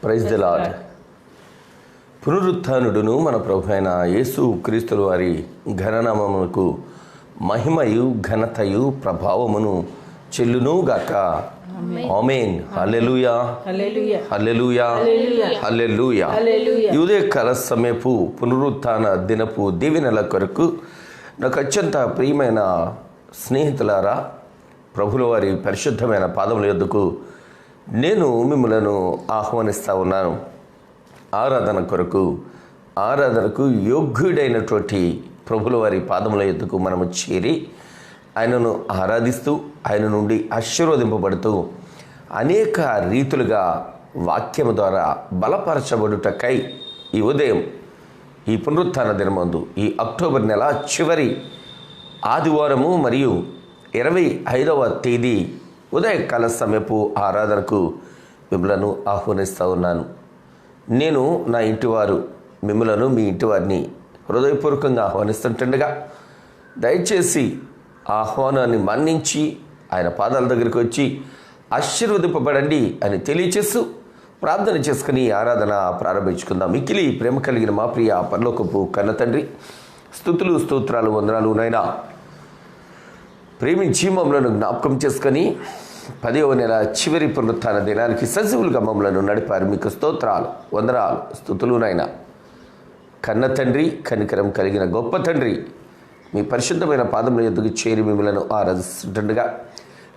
Praise the lord. పునరుత్థానుడును మన ప్రభు అయిన యేసు క్రీస్తుల వారి ఘననామమునకు మహిమయు ఘనతయు ప్రభావమును చెల్లును గాక. ఆమేన్. హల్లెలూయా, హల్లెలూయా, హల్లెలూయా. ఈ ఉదయకాల సమయపు పునరుత్థాన దినపు దీవెనల కొరకు నాకు అత్యంత ప్రియమైన స్నేహితులారా, ప్రభుల వారి పరిశుద్ధమైన పాదముల యొద్దకు నేను మిమ్మలను ఆహ్వానిస్తూ ఉన్నాను. ఆరాధనకు యోగ్యుడైనటువంటి ప్రభుల వారి పాదముల యొద్దకు మనము చేరి ఆయనను ఆరాధిస్తూ ఆయన నుండి ఆశీర్వదింపబడుతూ అనేక రీతులుగా వాక్యము ద్వారా బలపరచబడుటకై ఈ ఉదయం ఈ పునరుత్థాన దినమందు ఈ అక్టోబర్ నెల చివరి ఆదివారము మరియు 25వ తేదీ ఉదయకాల సమయపు ఆరాధనకు మిమ్మలను ఆహ్వానిస్తూ ఉన్నాను. నేను నా ఇంటివారు మిమ్మలను మీ ఇంటివారిని హృదయపూర్వకంగా ఆహ్వానిస్తుంటుండగా దయచేసి ఆహ్వానాన్ని మన్నించి ఆయన పాదాల దగ్గరికి వచ్చి ఆశీర్వదింపబడండి అని తెలియచేస్తూ ప్రార్థన చేసుకుని ఆరాధన ప్రారంభించుకుందాం. మిక్కిలి ప్రేమ కలిగిన మా ప్రియ పరలోకపు కన్న తండ్రి, స్తుతులు స్తోత్రాలు వందనాలు నైనా. ప్రేమించి మమ్మలను జ్ఞాపకం చేసుకొని 10వ నెల చివరి పునరుత్థాన దినానికి సజీవులుగా మమ్మలను నడిపారు. మీకు స్తోత్రాలు వందనాలు స్తుతులు నైనా. కన్న తండ్రి, కనికరం కలిగిన గొప్ప తండ్రి, మీ పరిశుద్ధమైన పాదముల యొద్దకు చేరి మిమ్మలను ఆరాధిస్తుండగా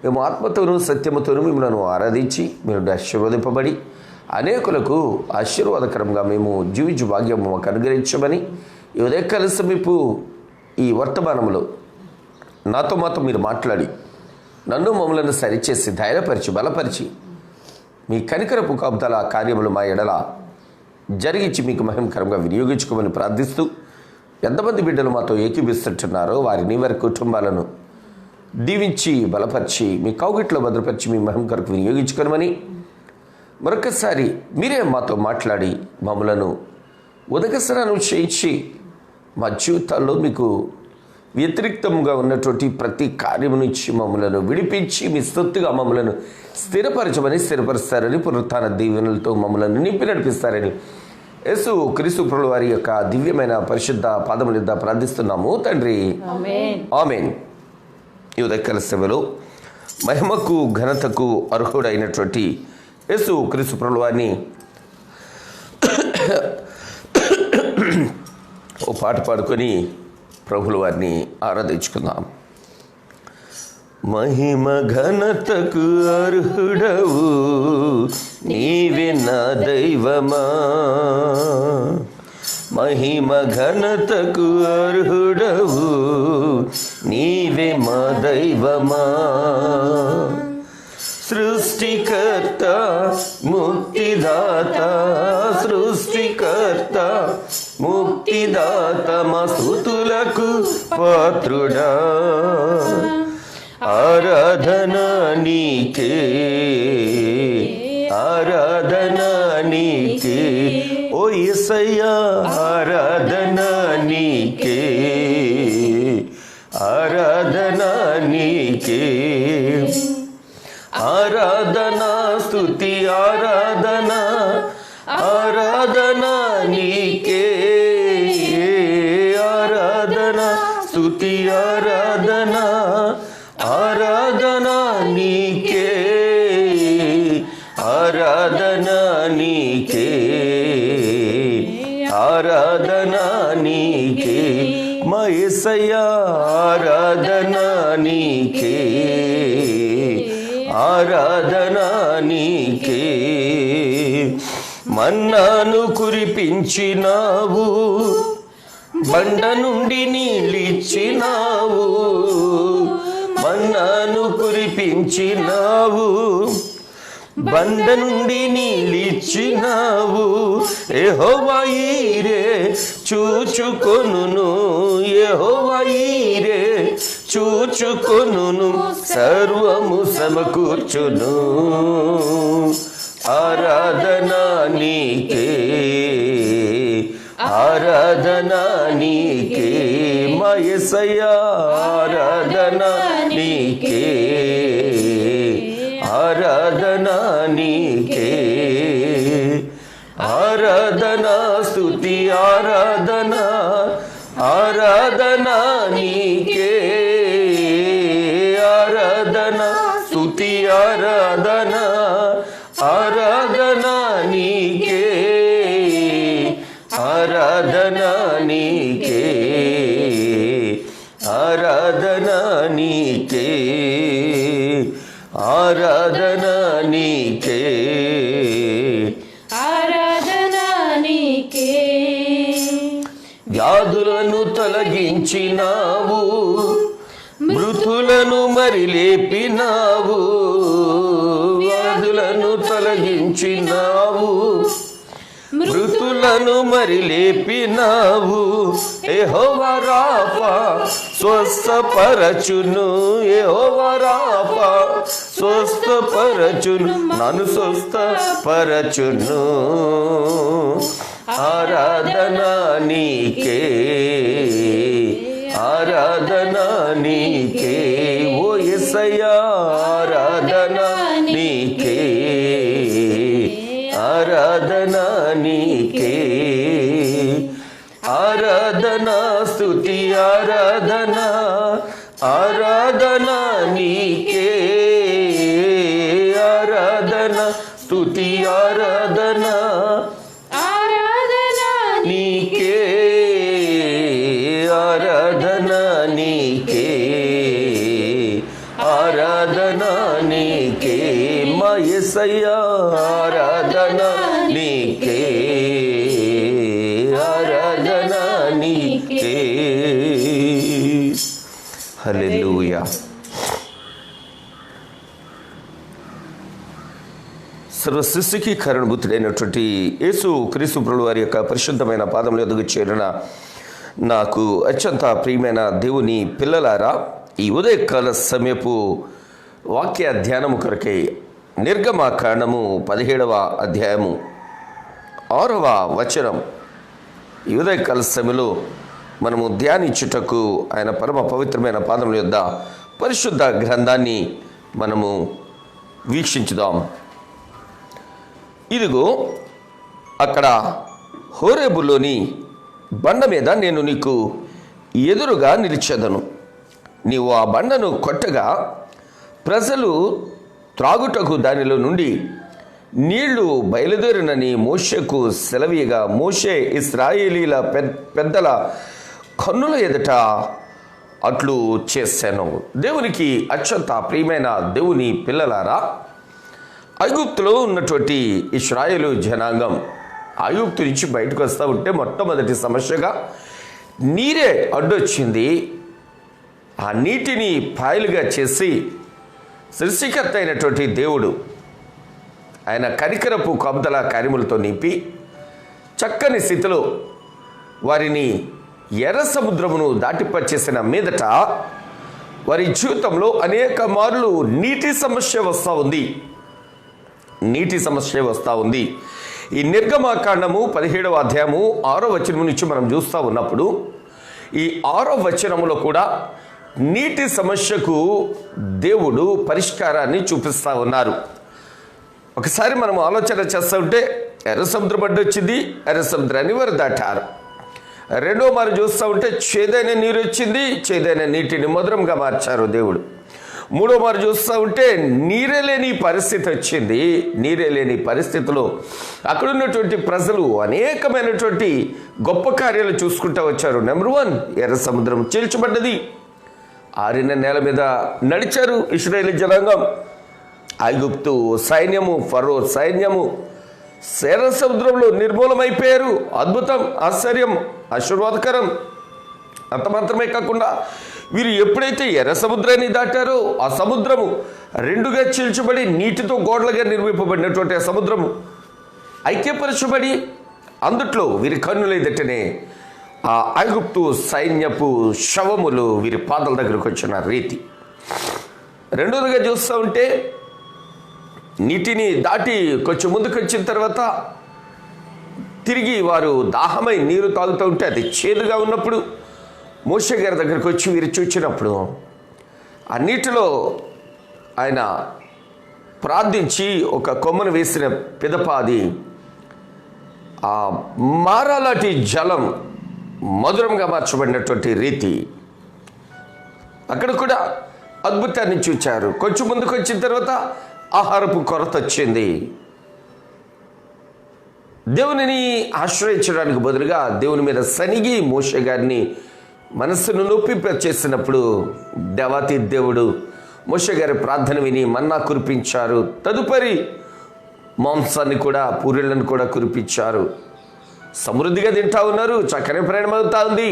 మేము ఆత్మతోనూ సత్యముతోనూ మిమ్మలను ఆరాధించి మీరు ఆశీర్వదింపబడి అనేకులకు ఆశీర్వాదకరంగా మేము జీవించు భాగ్యము మాకు అనుగ్రహించమని ఈ ఉదయకాల సమీపు ఈ వర్తమానంలో నాతో మాత్రం మీరు మాట్లాడి నన్ను మమ్మలను సరిచేసి ధైర్యపరిచి బలపరిచి మీ కనికరపు కాపుదల కార్యములు మా ఎడల జరిగించి మీకు మహిమకరంగా వినియోగించుకోమని ప్రార్థిస్తూ ఎంతమంది బిడ్డలు మాతో ఏకీభిస్తుంటున్నారో వారిని వారి కుటుంబాలను దీవించి బలపరిచి మీ కౌగిట్లో భద్రపరిచి మీ మహిమకరకు వినియోగించుకోమని మరొకసారి మీరే మాతో మాట్లాడి మమ్మలను ఉదకసనాన్ని చేయించి మా జీవితాల్లో మీకు వ్యతిరేక్తంగా ఉన్నటువంటి ప్రతి కార్యము నుంచి మమ్మలను విడిపించి మీ స్తుతిగా మమ్మలను స్థిరపరచమని పునరుత్థాన దీవెనలతో మమ్మలను నింపి నడిపిస్తారని యేసు క్రీస్తు ప్రభుల వారి యొక్క దివ్యమైన పరిశుద్ధ పాదముల యొద్ద ప్రార్థిస్తున్నాము తండ్రి, ఆమేన్. ఈ ఉదయకాల సేవలో మహిమకు ఘనతకు అర్హుడైనటువంటి యేసు క్రీస్తు ప్రభుల వారిని ఓ పాట పాడుకొని ప్రభుల వారిని ఆరాధించుకుందాం. మహిమ ఘనతకు అర్హుడవు నీవే నా దైవమా, మహిమ ఘనతకు అర్హుడవు నీవే మా దైవమా, సృష్టికర్త ముక్తిదాత, సృష్టికర్త ముక్తిదాత మా స్తుతులకు పాత్రుడా, ఆరాధన నీకే, ఆరాధన నీకే, ఓ యేసయ్యా ఆరాధన నీకే, ఆరాధన నీకే, ఆరాధన స్తుతి ఆరాధన, ఆరాధన నీకే, ఆరాధన స్తుతి ఆరాధన, ఆరాధన నీకే, ఆరాధన నీకే, ఆరాధన నీకే, మా యేసయ్యా ఆరాధన నీకే, ఆరాధన నీకే. మన్నాను కురిపించినావు, బండ నుండి నీళ్ళిచ్చినావు, మన్నాను కురిపించినావు, బండ నుండి నీళ్ళిచ్చినావు, యెహోవా ఈరే చూచుకొనును, యెహోవా ఈరే చూచుకొనును, సర్వము సమకూర్చును, ఆరాధన నీకే, ఆరాధన నీకే, మా యేసయ్యా ఆరాధన నీకే, ఆరాధన నీకే, ఆరాధన స్తుతి ఆరాధన ఆరాధన నీకే ఆరాధన స్తుతి ఆరాధన ఆరాధన నీకే ఆరాధన నీకే ఆరాధన నీకే ఆరాధన నీకే ఆరాధన నీకే. వ్యాధులను తొలగించినావు మృతులను మరి లేపినావు వ్యాధులను తొలగించినావు మృతులను మరి లేపినావు యెహోవా రాఫా స్వస్థపరచును యెహోవా రాఫా స్వస్థపరచును నన్ను స్వస్థపరచును ఆరాధన నీకే ఆరాధన నీకే ఓ యేసయ్యా ఆరాధన నీకే ఆరాధన నీకే ఆరాధన స్తుతి ఆరాధన ఆరాధన నీకే ఆరాధన స్తుతి ఆరాధన ఆరాధన నీకే ఆరాధన నీకే ఆరాధన నీకే మా యేసయ్యా ఆరాధన నీకే ఆరాధన నీకే హల్లెలూయా. సర్వసృష్టికి కారణభూతుడైనటువంటి యేసు క్రీస్తు ప్రభువు వారి యొక్క పరిశుద్ధమైన పాదముల యొద్దకు చేరిన నాకు అత్యంత ప్రియమైన దేవుని పిల్లలారా, ఈ ఉదయకాల సమయపు వాక్య ధ్యానము కొరకై నిర్గమకాండము 17వ అధ్యాయము 6వ వచనం ఈ ఉదయకాల సమయంలో మనము ధ్యానించుటకు ఆయన పరమ పవిత్రమైన పాదముల యొద్ద పరిశుద్ధ గ్రంథాన్ని మనము వీక్షించుదాం. ఇదిగో అక్కడ హోరేబులోని బండ మీద నేను నీకు ఎదురుగా నిలిచెదను. నీవు ఆ బండను కొట్టగా ప్రజలు త్రాగుటకు దానిలో నుండి నీళ్లు బయలుదేరినని మోషేకు సెలవీయగా మోషే ఇశ్రాయేలీల పెద్దల కన్నుల ఎదుట అట్లు చేశాను. దేవునికి అత్యంత ప్రియమైన దేవుని పిల్లలారా, ఐగుప్తులో ఉన్నటువంటి ఇశ్రాయేలు జనాంగం ఐగుప్తు నుంచి బయటకు వస్తూ ఉంటే మొట్టమొదటి సమస్యగా నీరే అడ్డొచ్చింది. ఆ నీటిని పాయలుగా చేసి సృష్టికర్త అయినటువంటి దేవుడు ఆయన కనికరపు కబ్దల కార్యములతో నింపి చక్కని స్థితిలో వారిని ఎర్ర సముద్రమును దాటిపచ్చేసిన మీదట వారి జీవితంలో అనేక మార్లు నీటి సమస్య వస్తూ ఉంది. ఈ నిర్గమకాండము 17వ అధ్యాయము 6వ వచనం నుంచి మనం చూస్తూ ఉన్నప్పుడు ఈ 6వ వచనములో కూడా నీటి సమస్యకు దేవుడు పరిష్కారాన్ని చూపిస్తూ ఉన్నారు. ఒకసారి మనం ఆలోచన చేస్తూ ఉంటే ఎర్ర సముద్రం అడ్డు వచ్చింది, ఎర్ర సముద్రాన్ని వారు దాటారు. రెండో మారు చూస్తూ ఉంటే చేదైన నీరు వచ్చింది, చేదైన నీటిని మధురంగా మార్చారు దేవుడు. మూడో మారు చూస్తూ ఉంటే నీరే లేని పరిస్థితి వచ్చింది. నీరే లేని పరిస్థితిలో అక్కడ ఉన్నటువంటి ప్రజలు అనేకమైనటువంటి గొప్ప కార్యాలు చూసుకుంటూ వచ్చారు. నెంబర్ 1, ఎర్ర సముద్రం చీల్చబడ్డది. ఆరిన నేల మీద నడిచారు ఇశ్రాయేలు జనాంగం. ఐగుప్తు సైన్యము, ఫరో సైన్యము ఎర్ర సముద్రంలో నిర్మూలమైపోయారు. అద్భుతం, ఆశ్చర్యం, ఆశీర్వాదకరం. అంత మాత్రమే కాకుండా వీరు ఎప్పుడైతే ఎర్ర సముద్రాన్ని దాటారో ఆ సముద్రము రెండుగా చీల్చబడి నీటితో గోడలుగా నిర్మింపబడినటువంటి ఆ సముద్రము ఐక్యపరచబడి అందుట్లో వీరి కన్నుల ఎదుటనే ఆ ఐగుప్తు సైన్యపు శవములు వీరి పాదాల దగ్గరకు వచ్చిన రీతి. రెండోదిగా చూస్తూ ఉంటే నీటిని దాటి కొంచెం ముందుకు వచ్చిన తర్వాత తిరిగి వారు దాహమై నీరు తాగుతూ ఉంటే అది చేదుగా ఉన్నప్పుడు మోషే గారి దగ్గరకు వచ్చి వీరు చూచినప్పుడు ఆ నీటిలో ఆయన ప్రార్థించి ఒక కొమ్మను వేసిన పిదప అది ఆ మారాలాంటి జలం మధురంగా మార్చబడినటువంటి రీతి అక్కడ కూడా అద్భుతాన్ని చూచారు. కొంచెం ముందుకు వచ్చిన తర్వాత ఆహారపు కొరత వచ్చింది. దేవునిని ఆశ్రయించడానికి బదులుగా దేవుని మీద సనిగి మోషే గారిని మనస్సును నొప్పింపచేసినప్పుడు దేవాతి దేవుడు మోషే గారి ప్రార్థన విని మన్నా కురిపించారు. తదుపరి మాంసాన్ని కూడా పూరీలను కూడా కురిపించారు. సమృద్ధిగా తింటా ఉన్నారు. చక్కని ప్రయాణం అవుతా ఉంది.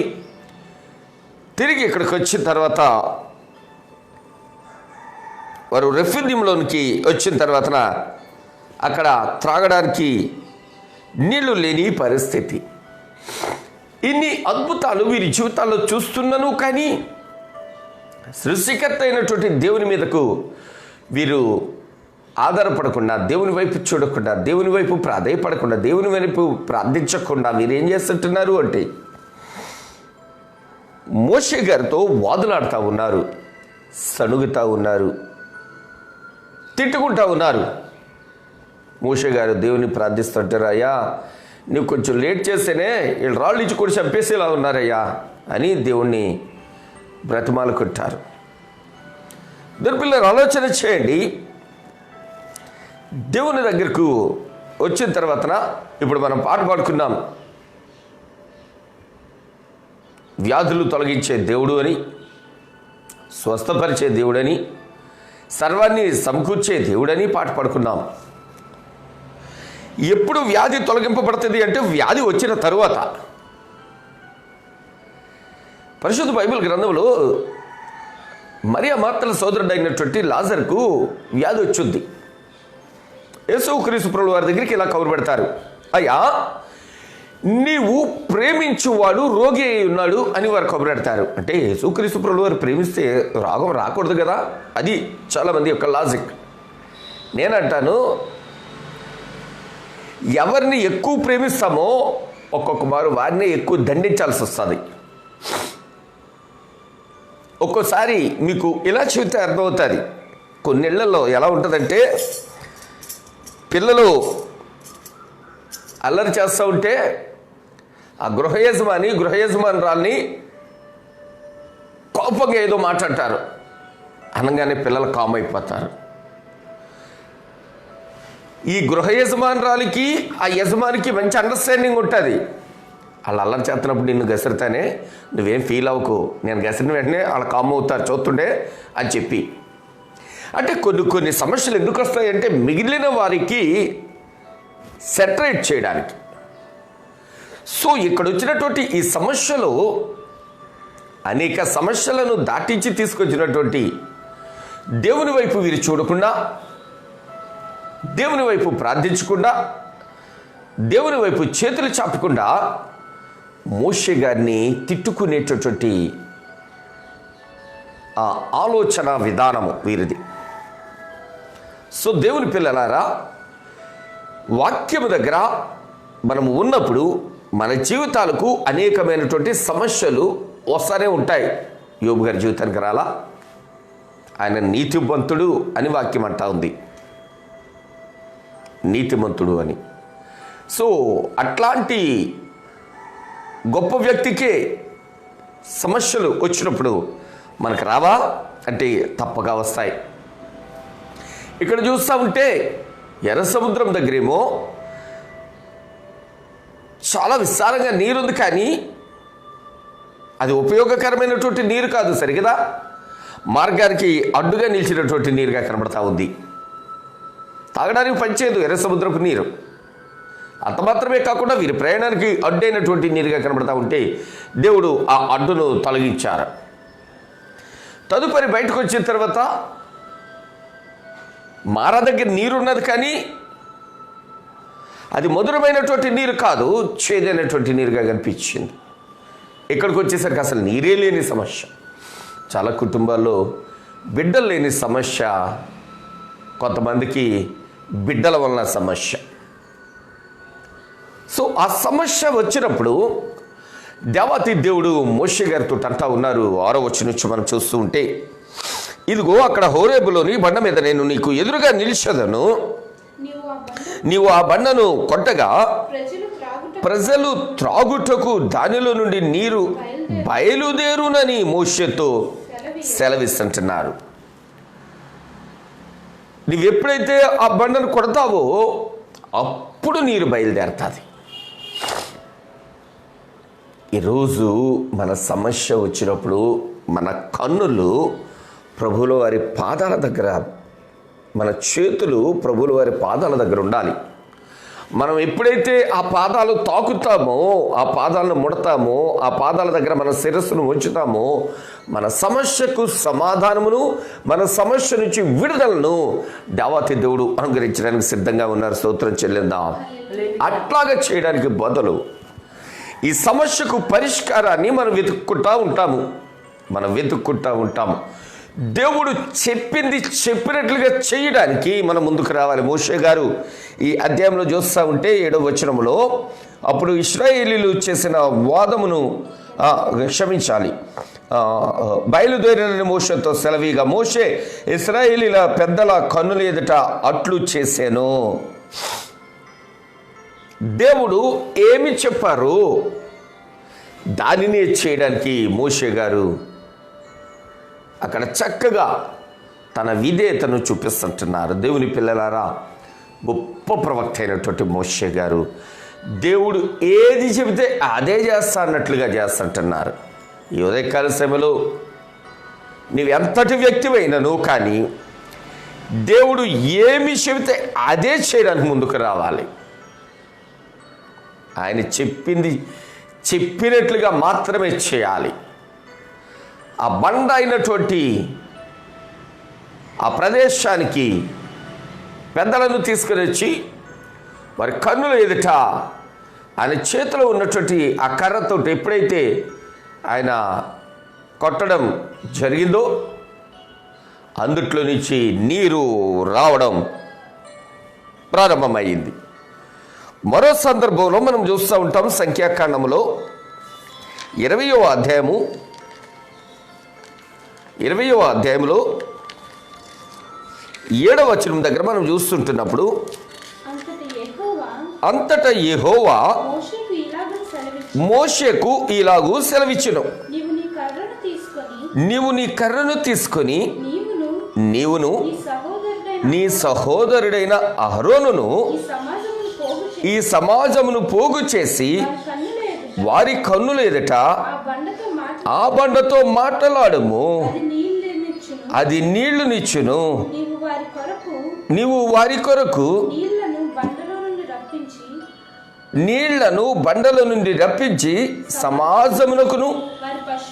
తిరిగి ఇక్కడికి వచ్చిన తర్వాత వారు రెఫ్యూదింలోనికి వచ్చిన తర్వాత అక్కడ త్రాగడానికి నీళ్లు లేని పరిస్థితి. ఇన్ని అద్భుతాలు వీరి జీవితాల్లో చూస్తున్నాను, కానీ సృష్టికర్త అయినటువంటి దేవుని మీదకు వీరు ఆధారపడకుండా, దేవుని వైపు చూడకుండా, దేవుని వైపు ప్రాధేయపడకుండా, దేవుని వైపు ప్రార్థించకుండా వీరు ఏం చేస్తుంటున్నారు అంటే మోషే గారితో వాదులాడుతూ ఉన్నారు, సణుగుతూ ఉన్నారు, తిట్టుకుంటూ ఉన్నారు. మోషే గారు దేవుని ప్రార్థిస్తుంటారు, అయ్యా నువ్వు కొంచెం లేట్ చేస్తేనే వీళ్ళు రాళ్ళు ఇచ్చి కూడా చంపేసేలా ఉన్నారయ్యా అని దేవుణ్ణి బ్రతిమాలుకుంటారు. పిల్లలు ఆలోచన చేయండి. దేవుని దగ్గరకు వచ్చిన తర్వాత ఇప్పుడు మనం పాట పాడుకున్నాం, వ్యాధులు తొలగించే దేవుడు అని, స్వస్థపరిచే దేవుడని, సర్వాన్ని సమకూర్చే దేవుడని పాట పాడుకున్నాం. ఎప్పుడు వ్యాధి తొలగింపబడుతుంది అంటే వ్యాధి వచ్చిన తరువాత. పరిశుద్ధ బైబిల్ గ్రంథంలో మరియా మార్తల సోదరుడు అయినటువంటి లాజరుకు వ్యాధి వచ్చింది. యేసుక్రీస్తు ప్రభువు వారి దగ్గరికి ఇలా కబురు పెడతారు, అయ్యా నీవు ప్రేమించువాడు రోగి అయి ఉన్నాడు అని వారు కబురు పెడతారు. అంటే యేసుక్రీస్తు ప్రభువు వారు ప్రేమిస్తే రోగం రాకూడదు కదా, అది చాలామంది యొక్క లాజిక్. నేనంటాను, ఎవరిని ఎక్కువ ప్రేమిస్తామో ఒక్కొక్క మారు వారిని ఎక్కువ దండించాల్సి వస్తుంది. ఒక్కోసారి మీకు ఇలా చెబితే అర్థమవుతుంది. కొన్నిళ్లలో ఎలా ఉంటుందంటే, పిల్లలు అల్లరి చేస్తూ ఉంటే ఆ గృహయజమానురాల్ని కోపంగా ఏదో మాట్లాడతారు, అనగానే పిల్లలు కామ్ అయిపోతారు. ఈ గృహయజమానురాలికి ఆ యజమానికి మంచి అండర్స్టాండింగ్ ఉంటుంది. వాళ్ళు అల్లరి చేస్తున్నప్పుడు నిన్ను గసిరితేనే నువ్వేం ఫీల్ అవ్వకు, నేను గసిరిన వెంటనే వాళ్ళు కామ్ అవుతారు చూస్తుండే అని చెప్పి. అంటే కొన్ని సమస్యలు ఎందుకు వస్తాయంటే మిగిలిన వారికి సెటరేట్ చేయడానికి. సో ఇక్కడ వచ్చినటువంటి ఈ సమస్యలు అనేక సమస్యలను దాటించి తీసుకొచ్చినటువంటి దేవుని వైపు వీరు చూడకుండా, దేవుని వైపు ప్రార్థించకుండా, దేవుని వైపు చేతులు చాపకుండా మోషే గారిని తిట్టుకునేటటువంటి ఆ ఆలోచన విధానము వీరిది. సో దేవుని పిల్లలారా, వాక్యము దగ్గర మనము ఉన్నప్పుడు మన జీవితాలకు అనేకమైనటువంటి సమస్యలు వస్తూనే ఉంటాయి. యోబు గారి జీవితానికి రాలా, ఆయన నీతిమంతుడు అని వాక్యం అంటా ఉంది, నీతిమంతుడు అని. సో అట్లాంటి గొప్ప వ్యక్తికే సమస్యలు వచ్చినప్పుడు మనకు రావా అంటే తప్పగా వస్తాయి. ఇక్కడ చూస్తూ ఉంటే ఎర్ర సముద్రం దగ్గరేమో చాలా విస్తారంగా నీరుంది, కానీ అది ఉపయోగకరమైనటువంటి నీరు కాదు, సరిగదా మార్గానికి అడ్డుగా నిలిచినటువంటి నీరుగా కనబడతా ఉంది. తాగడానికి పనిచేయదు ఎర్ర సముద్రపు నీరు. అంత మాత్రమే కాకుండా వీరి ప్రయాణానికి అడ్డైనటువంటి నీరుగా కనబడతా ఉంటే దేవుడు ఆ అడ్డును తొలగించారు. తదుపరి బయటకు వచ్చిన తర్వాత మారా దగ్గర నీరున్నది, కానీ అది మధురమైనటువంటి నీరు కాదు, చేదైనటువంటి నీరుగా కనిపించింది. ఇక్కడికి వచ్చేసరికి అసలు నీరే లేని సమస్య. చాలా కుటుంబాల్లో బిడ్డలు లేని సమస్య, కొంతమందికి బిడ్డల వలన సమస్య. సో ఆ సమస్య వచ్చినప్పుడు దేవాతి దేవుడు మోషే గారితో అంటా ఉన్నారు. 6వ వచనం నుంచి మనం చూస్తూ ఉంటే, ఇదిగో అక్కడ హోరేబులోని బండ మీద నేను నీకు ఎదురుగా నిలిచెదను, నీవు ఆ బండను కొట్టగా ప్రజలు త్రాగుటకు దానిలో నుండి నీరు బయలుదేరునని మోషేతో సెలవిస్తుంటున్నారు. నువ్వెప్పుడైతే ఆ బండను కొడతావో అప్పుడు నీరు బయలుదేరుతుంది. ఈరోజు మన సమస్య వచ్చినప్పుడు మన కన్నులు ప్రభువుల వారి పాదాల దగ్గర, మన చేతులు ప్రభువుల వారి పాదాల దగ్గర ఉండాలి. మనం ఎప్పుడైతే ఆ పాదాలు తాకుతామో, ఆ పాదాలను ముడతామో, ఆ పాదాల దగ్గర మన శిరస్సును ఉంచుతామో, మన సమస్యకు సమాధానమును, మన సమస్య నుంచి విడుదలను దేవాతి దేవుడు అనుగ్రహించడానికి సిద్ధంగా ఉన్నారు. స్తోత్రం చెల్లిందాం. అట్లాగా చేయడానికి బదులు ఈ సమస్యకు పరిష్కారాన్ని మనం వెతుక్కుంటూ ఉంటాము. దేవుడు చెప్పింది చెప్పినట్లుగా చేయడానికి మనం ముందుకు రావాలి. మోషే గారు ఈ అధ్యాయంలో చూస్తూ ఉంటే 7వ వచనంలో అప్పుడు ఇశ్రాయేలీలు చేసిన వాదమును క్షమించాలి బయలుదేరిన మోషేతో సెలవీగా, మోషే ఇశ్రాయేలీల పెద్దల కన్నుల ఎదుట అట్లు చేశాను. దేవుడు ఏమి చెప్పారు దానిని చేయడానికి మోషే గారు అక్కడ చక్కగా తన విధేయతను చూపిస్తుంటున్నారు. దేవుని పిల్లలారా, గొప్ప ప్రవక్త అయినటువంటి మోషే గారు దేవుడు ఏది చెబితే అదే చేస్తా అన్నట్లుగా చేస్తుంటున్నారు. ఈ ఉదయకాల సమయంలో నీవు ఎంతటి వ్యక్తివైనను కానీ దేవుడు ఏమి చెబితే అదే చేయడానికి ముందుకు రావాలి. ఆయన చెప్పినట్లుగా మాత్రమే చేయాలి. ఆ బండ అయినటువంటి ఆ ప్రదేశానికి పెద్దలను తీసుకుని వచ్చి వారి కన్నుల ఎదుట ఆయన చేతిలో ఉన్నటువంటి ఆ కర్రతో ఎప్పుడైతే ఆయన కొట్టడం జరిగిందో అందుట్లో నుంచి నీరు రావడం ప్రారంభమైంది. మరో సందర్భంలో మనం చూస్తూ ఉంటాం. సంఖ్యాకాండంలో 20వ అధ్యాయంలో 7వ వచనం దగ్గర మనం చూస్తుంటున్నప్పుడు అంతటా యెహోవా మోషేకు ఇలాగూ సెలవిచ్చెను, నీవు నీ కర్రను తీసుకొని నీవును నీ సహోదరుడైన అహరోనును ఈ సమాజమును పోగు చేసి వారి కన్నుల ఎదుట ఆ బండతో మాట్లాడము, అది నీళ్లునిచ్చును. నీవు వారి కొరకు నీళ్లను బండల నుండి రప్పించి సమాజమునకును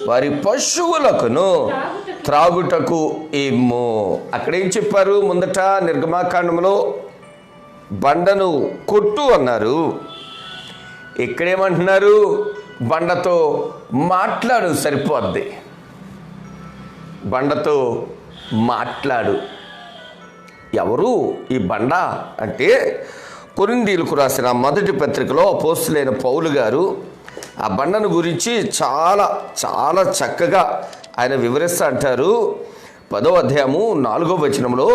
వారి పశువులకును త్రాగుటకు ఏమో. అక్కడేం చెప్పారు? ముందట నిర్గమాకాండంలో బండను కొట్టు అన్నారు. ఇక్కడేమంటున్నారు? బండతో మాట్లాడు, సరిపోద్ది. బండతో మాట్లాడు. ఎవరు ఈ బండ అంటే కొరింథీయులకు రాసిన మొదటి పత్రికలో అపోస్తలుడైన పౌలు గారు ఆ బండను గురించి చాలా చాలా చక్కగా ఆయన వివరిస్తూ అంటారు. 10వ అధ్యాయము 4వ వచనంలో,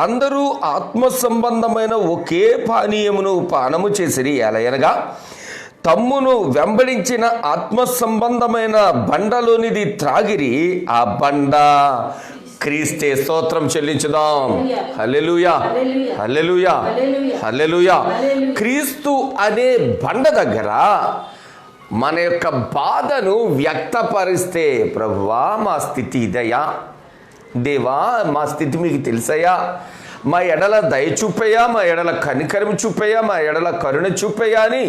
అందరూ ఆత్మ సంబంధమైన ఒకే పానీయమును పానము చేసిరి, ఎలయనగా తమ్మును వెంబడించిన ఆత్మ సంబంధమైన బండలోనిది త్రాగిరి, ఆ బండ క్రీస్తే. స్తోత్రం చెల్లించుదాం. హల్లెలూయా, హల్లెలూయా, హల్లెలూయా. క్రీస్తు అనే బండ దగ్గర మన యొక్క బాధను వ్యక్తపరిస్తే, ప్రభువా మా స్థితి ఇదయా, దేవా మా స్థితి మీకు తెలుసయ్యా, మా ఎడల దయ చూపయ్యా, మా ఎడల కనికరం చూపయ్యా, మా ఎడల కరుణ చూపయ్యా అని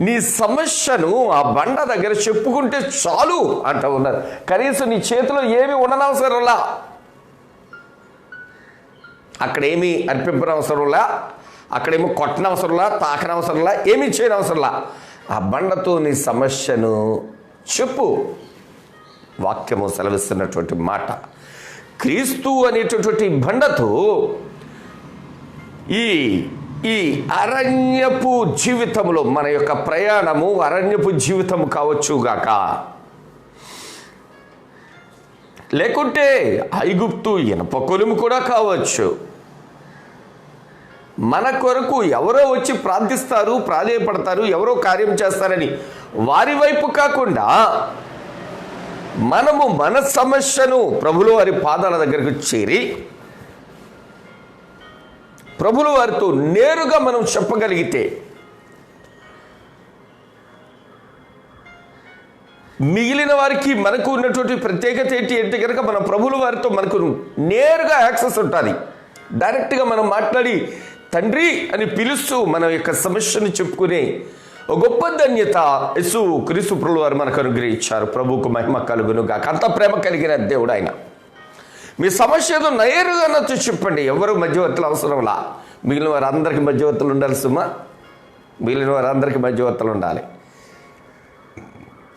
నీ సమస్యను ఆ బండ దగ్గర చెప్పుకుంటే చాలు అంటూ ఉన్నారు. కనీసం నీ చేతిలో ఏమి ఉండనవసరంలా, అక్కడేమీ అర్పింపనవసరంలా, అక్కడేమో కొట్టనవసరంలా, తాకనవసరంలా, ఏమీ చేయనవసరంలా. ఆ బండతో నీ సమస్యను చెప్పు. వాక్యము సెలవిస్తున్నటువంటి మాట. క్రీస్తు అనేటటువంటి బండతో ఈ అరణ్యపు జీవితంలో మన యొక్క ప్రయాణము అరణ్యపు జీవితం కావచ్చుగాక, లేకుంటే ఐగుప్తు ఇనప కొలుము కూడా కావచ్చు, మన కొరకు ఎవరో వచ్చి ప్రార్థిస్తారు, ప్రాధేయపడతారు, ఎవరో కార్యం చేస్తారని వారి వైపు కాకుండా మనము మన సమస్యను ప్రభుల వారి పాదాల దగ్గరకు చేరి ప్రభుల వారితో నేరుగా మనం చెప్పగలిగితే మిగిలిన వారికి మనకు ఉన్నటువంటి ప్రత్యేకత ఏంటి అంటే కనుక మన ప్రభుల వారితో మనకు నేరుగా యాక్సెస్ ఉంటుంది. డైరెక్ట్గా మనం మాట్లాడి తండ్రి అని పిలుస్తూ మన యొక్క సమస్యను చెప్పుకునే ఒక గొప్ప ధన్యత యేసు క్రీస్తు ప్రభువు వారు మనకు అనుగ్రహించారు. ప్రభువుకు మహిమ కలుగును గాక. అంత ప్రేమ కలిగిన దేవుడు ఆయన. మీ సమస్య ఏదో నేరుగా నాతో చెప్పండి. ఎవరు మధ్యవర్తులు అవసరంలా. మిగిలిన వారందరికీ మధ్యవర్తులు ఉండాలి సుమా. మిగిలిన వారందరికీ మధ్యవర్తులు ఉండాలి.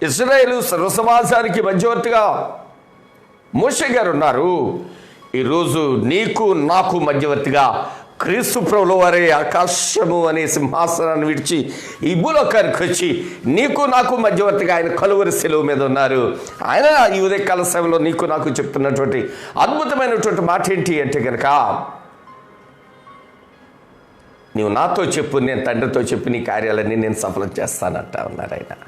ఇశ్రాయేలు సర్వసమాజానికి మధ్యవర్తిగా మోషే గారు ఉన్నారు. ఈరోజు నీకు నాకు మధ్యవర్తిగా క్రీస్తు ప్రభువు వారే ఆకాశము అనే సింహాసనాన్ని విడిచి ఈ భూలోకానికి వచ్చి నీకు నాకు మధ్యవర్తిగా ఆయన కలువరి శిలువ మీద ఉన్నారు. ఆయన ఈ ఉదయకాల సమయంలో నీకు నాకు చెప్తున్నటువంటి అద్భుతమైనటువంటి మాట ఏంటి అంటే కనుక, నీవు నాతో చెప్పు, నేను తండ్రితో చెప్పి నీ కార్యాలన్నీ నేను సఫలం చేస్తానంటా ఉన్నారు ఆయన.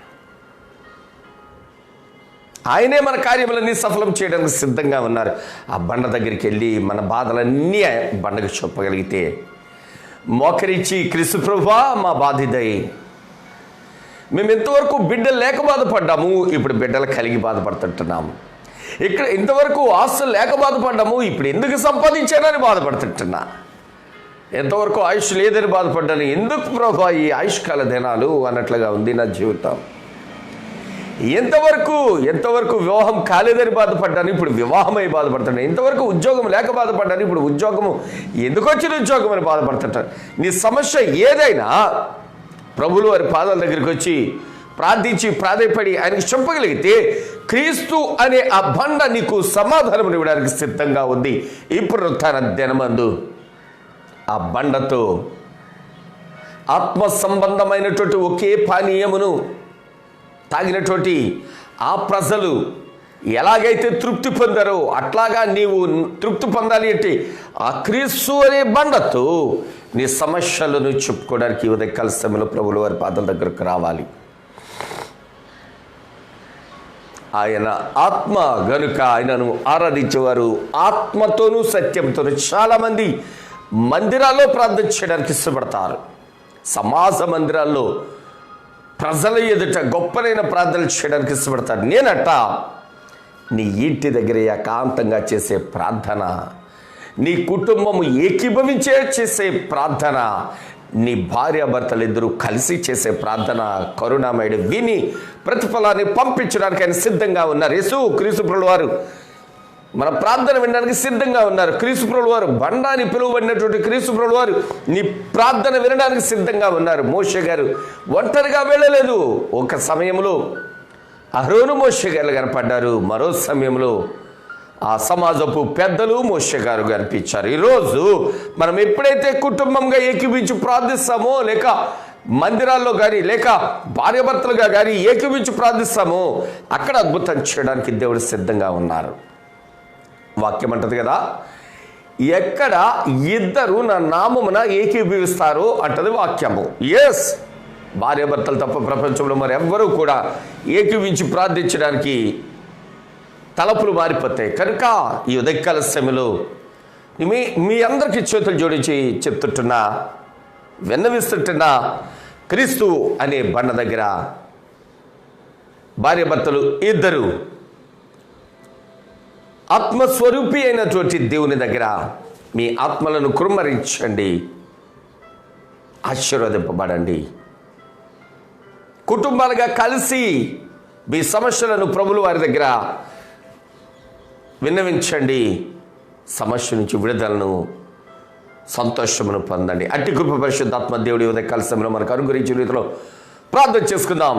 ఆయనే మన కార్యములన్నీ సఫలం చేయడానికి సిద్ధంగా ఉన్నారు. ఆ బండ దగ్గరికి వెళ్ళి మన బాధలన్నీ బండకు చెప్పగలిగితే, మోకరించి క్రీస్తు ప్రభువా మా బాధిదై, మేము ఇంతవరకు బిడ్డలు లేక బాధపడ్డాము, ఇప్పుడు బిడ్డలు కలిగి బాధపడుతుంటున్నాము. ఇక్కడ ఇంతవరకు ఆస్తులు లేక బాధపడ్డాము, ఇప్పుడు ఎందుకు సంపాదించానని బాధపడుతుంటున్నా. ఎంతవరకు ఆయుష్ లేదని బాధపడ్డాను, ఎందుకు ప్రభువా ఈ ఆయుష్కాల దినాలు అన్నట్లుగా ఉంది నా జీవితం. ఎంతవరకు వివాహం కాలేదని బాధపడ్డాను, ఇప్పుడు వివాహమై బాధపడుతున్నాను. ఇంతవరకు ఉద్యోగం లేక బాధపడ్డాను, ఇప్పుడు ఉద్యోగము ఎందుకు వచ్చిన ఉద్యోగం అని బాధపడుతుంటాను. నీ సమస్య ఏదైనా ప్రభువుల వారి పాదాల దగ్గరికి వచ్చి ప్రార్థించి ప్రాధేయపడి ఆయనకి చెప్పగలిగితే క్రీస్తు అనే ఆ బండ నీకు సమాధానం ఇవ్వడానికి సిద్ధంగా ఉంది. ఈ పునరుత్థాన దినమందు ఆ బండతో ఆత్మ సంబంధమైనటువంటి ఒకే పానీయమును తాగినటువంటి ఆ ప్రజలు ఎలాగైతే తృప్తి పొందారో అట్లాగా నీవు తృప్తి పొందాలి అంటే ఆ క్రీస్తు అనే బండతో నీ సమస్యలను చెప్పుకోవడానికి ఉదయకాల సమయంలో ప్రభువుల వారి పాదాల దగ్గరకు రావాలి. ఆయన ఆత్మ గనుక ఆయనను ఆరాధించేవారు ఆత్మతోనూ సత్యంతోనూ. చాలామంది మందిరాల్లో ప్రార్థన చేయడానికి ఇష్టపడతారు. సమాజ మందిరాల్లో ప్రజల ఎదుట గొప్పనైన ప్రార్థనలు చేయడానికి ఇష్టపడతాడు. నేనట నీ ఇంటి దగ్గర ఏకాంతంగా చేసే ప్రార్థన, నీ కుటుంబము ఏకీభవించే చేసే ప్రార్థన, నీ భార్యాభర్తలు ఇద్దరూ కలిసి చేసే ప్రార్థన కరుణామయుడు విని ప్రతిఫలాన్ని పంపించడానికి ఆయన సిద్ధంగా ఉన్నారు. యేసు క్రీస్తు ప్రభువు వారు మన ప్రార్థన వినడానికి సిద్ధంగా ఉన్నారు. క్రీస్తు ప్రభువు వారు బండాని పిలువబడినటువంటి క్రీస్తు ప్రభువు వారు నీ ప్రార్థన వినడానికి సిద్ధంగా ఉన్నారు. మోషే గారు ఒంటరిగా వెళ్ళలేదు. ఒక సమయంలో అహరోను మోషే గారు కనపడ్డారు, మరో సమయంలో ఆ సమాజపు పెద్దలు మోషే గారు కనిపించారు. ఈరోజు మనం ఎప్పుడైతే కుటుంబంగా ఏకీభించి ప్రార్థిస్తామో, లేక మందిరాల్లో కానీ లేక భార్యాభర్తలుగా కానీ ఏకీభించి ప్రార్థిస్తామో, అక్కడ అద్భుతం చేయడానికి దేవుడు సిద్ధంగా ఉన్నారు. వాక్యం అంటది కదా, ఎక్కడ ఇద్దరు నా నామమున ఏకీభవిస్తారో అంటది వాక్యము. ఎస్, భార్యాభర్తలు తప్ప ప్రపంచంలో మరి ఎవ్వరూ కూడా ఏకీభించి ప్రార్థించడానికి తలపులు మారిపోతాయి. కనుక ఈ ఉదయకాల సమయంలో మీ అందరికీ చేతులు జోడించి చెప్తుంటున్నా, విన్నవిస్తుంటున్నా, క్రీస్తు అనే బండ దగ్గర భార్యాభర్తలు ఇద్దరు ఆత్మస్వరూపి అయినటువంటి దేవుని దగ్గర మీ ఆత్మలను కుమ్మరించండి, ఆశీర్వదింపబడండి. కుటుంబాలుగా కలిసి మీ సమస్యలను ప్రభువుల వారి దగ్గర విన్నవించండి. సమస్య నుంచి విడుదలను, సంతోషమును పొందండి. అట్టి కృప పరిశుద్ధాత్మ దేవుడి ఉదయకాల సమయంలో మనకు అనుగ్రహించిన రీతిలో ప్రార్థన చేసుకుందాం.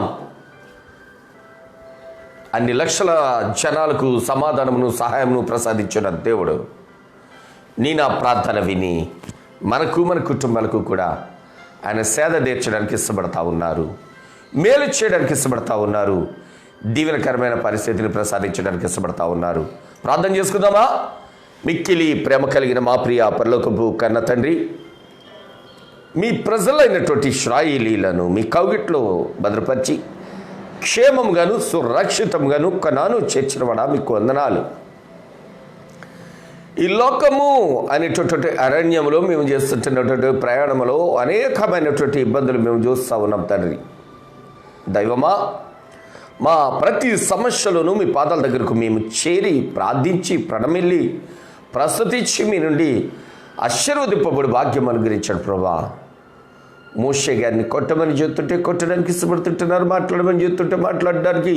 అన్ని లక్షల జనాలకు సమాధానమును సహాయమును ప్రసాదించిన దేవుడు నా ప్రార్థన విని మనకు మన కుటుంబాలకు కూడా ఆయన సేద తీర్చడానికి ఇష్టపడతా ఉన్నారు, మేలు చేయడానికి ఇష్టపడతా ఉన్నారు, దీవెనకరమైన పరిస్థితిని ప్రసాదించడానికి ఇష్టపడతా ఉన్నారు. ప్రార్థన చేసుకుందామా? మిక్కిలి ప్రేమ కలిగిన మా ప్రియ పరలోకపు కన్న తండ్రి, మీ ప్రజలైనటువంటి ఇశ్రాయేలీలను మీ కౌగిట్లో భద్రపరిచి క్షేమంగాను సురక్షితంగాను కనాను చేర్చినవాడా మీకు వందనాలు. ఈ లోకము అనేటటువంటి అరణ్యంలో మేము చేస్తుంటున్నటువంటి ప్రయాణంలో అనేకమైనటువంటి ఇబ్బందులు మేము చూస్తూ ఉన్నాం తండ్రి. దైవమా, మా ప్రతి సమస్యలను మీ పాదాల దగ్గరకు మేము చేరి ప్రార్థించి ప్రణమిల్లి ప్రస్తుతించి మీ నుండి ఆశీర్వదింపబడి భాగ్యం అనుగ్రహించాడు ప్రభా. మోషే గారిని కొట్టమని చెప్తుంటే కొట్టడానికి ఇష్టపడుతుంటున్నారు, మాట్లాడమని చెప్తుంటే మాట్లాడడానికి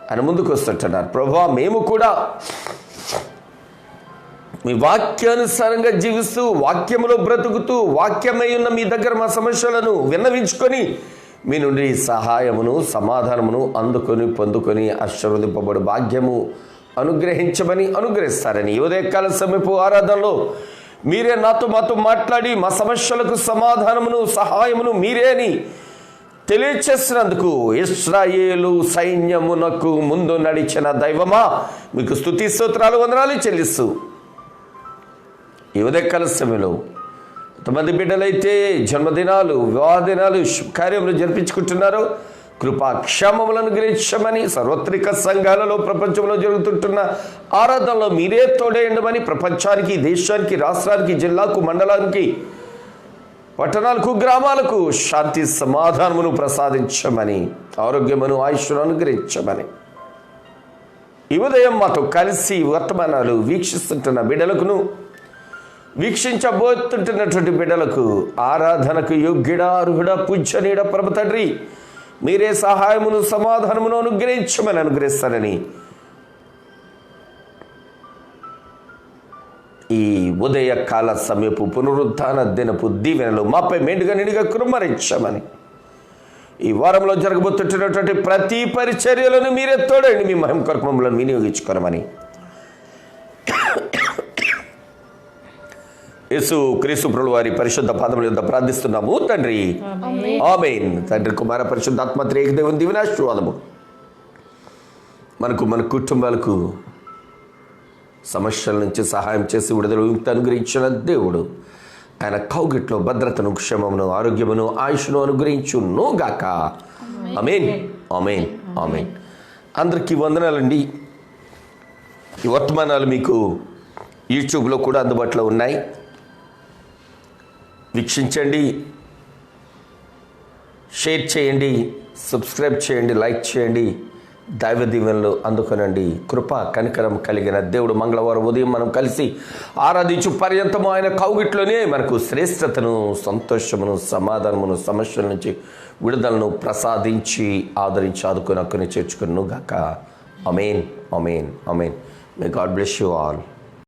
ఆయన ముందుకు వస్తుంటున్నారు. ప్రభా, మేము కూడా మీ వాక్యానుసారంగా జీవిస్తూ వాక్యములో బ్రతుకుతూ వాక్యమై ఉన్న మీ దగ్గర మా సమస్యలను విన్నవించుకొని మీ నుండి సహాయమును సమాధానమును పొందుకొని ఆశీర్వదింపబడు భాగ్యము అనుగ్రహిస్తారని ఉదయకాల సమీప ఆరాధనలో మీరే మాతో మాట్లాడి మా సమస్యలకు సమాధానమును సహాయమును మీరే అని తెలియచేసినందుకు ఇశ్రాయేలు సైన్యమునకు ముందు నడిచిన దైవమా మీకు స్తుతి స్తోత్రాలు వందనాలు చెల్లిస్తూ ఈ ఉదయకాల సమయంలో కొంతమంది బిడ్డలైతే జన్మదినాలు వివాహ దినాలు శుభకార్యములు జరిపించుకుంటున్నారు. కృపాక్షేమములను అనుగ్రహించమని సార్వత్రిక సంఘాలలో ప్రపంచంలో జరుగుతుంటున్న ఆరాధనలో మీరే తోడేయండమని ప్రపంచానికి దేశానికి రాష్ట్రానికి జిల్లాకు మండలానికి పట్టణాలకు గ్రామాలకు శాంతి సమాధానమును ప్రసాదించమని ఆరోగ్యమును ఆయుష్ను అనుగ్రహించమని ఈ ఉదయం మాతో కలిసి వర్తమానాలు వీక్షిస్తుంటున్న బిడ్డలకును వీక్షించబోతుంటున్నటువంటి బిడ్డలకు ఆరాధనకు యోగ్యుడా అర్హుడా పూజ్యనీయుడా పరమ తండ్రి మీరే సహాయమును సమాధానమును అనుగ్రహిస్తారని ఈ ఉదయకాల సమయపు పునరుత్థాన దినపు దీవెనలు మాపై మెండుగా నిండుగా కుమ్మరించమని ఈ వారంలో జరగబోతున్నటువంటి ప్రతి పరిచర్యలను మీరే తోడండి మీ మహిమ కొరకు మమ్మల్ని వినియోగించుకోరమని యేసు క్రీస్తు ప్రభువు వారి పరిశుద్ధ పాదముల యొద్ద ప్రార్థిస్తున్నాము తండ్రి. ఆమేన్. తండ్రి కుమార పరిశుద్ధాత్మ త్రియేక దేవుని దీవెనాశీర్వాదము మనకు మన కుటుంబాలకు సమస్యల నుంచి సహాయం చేసి విడుదల అనుగ్రహించిన దేవుడు ఆయన కౌగిట్లో భద్రతను క్షేమమును ఆరోగ్యమును ఆయుష్ను అనుగ్రహించును గాక. ఆమేన్ ఆమేన్ ఆమేన్. అందరికీ వందనాలండి. ఈ వర్తమానాలు మీకు యూట్యూబ్లో కూడా అందుబాటులో ఉన్నాయి. వీక్షించండి, షేర్ చేయండి, సబ్స్క్రైబ్ చేయండి, లైక్ చేయండి, దైవ దీవెనలు అందుకొనండి. కృప కనికరం కలిగిన దేవుడు మంగళవారం ఉదయం మనం కలిసి ఆరాధించు పర్యంతము ఆయన కౌగిట్లోనే మనకు శ్రేష్టతను సంతోషమును సమాధానమును సమస్యల నుంచి విడుదలను ప్రసాదించి ఆదరించి ఆదుకొని చేర్చుకును గాక. Amen amen amen. May God bless you all.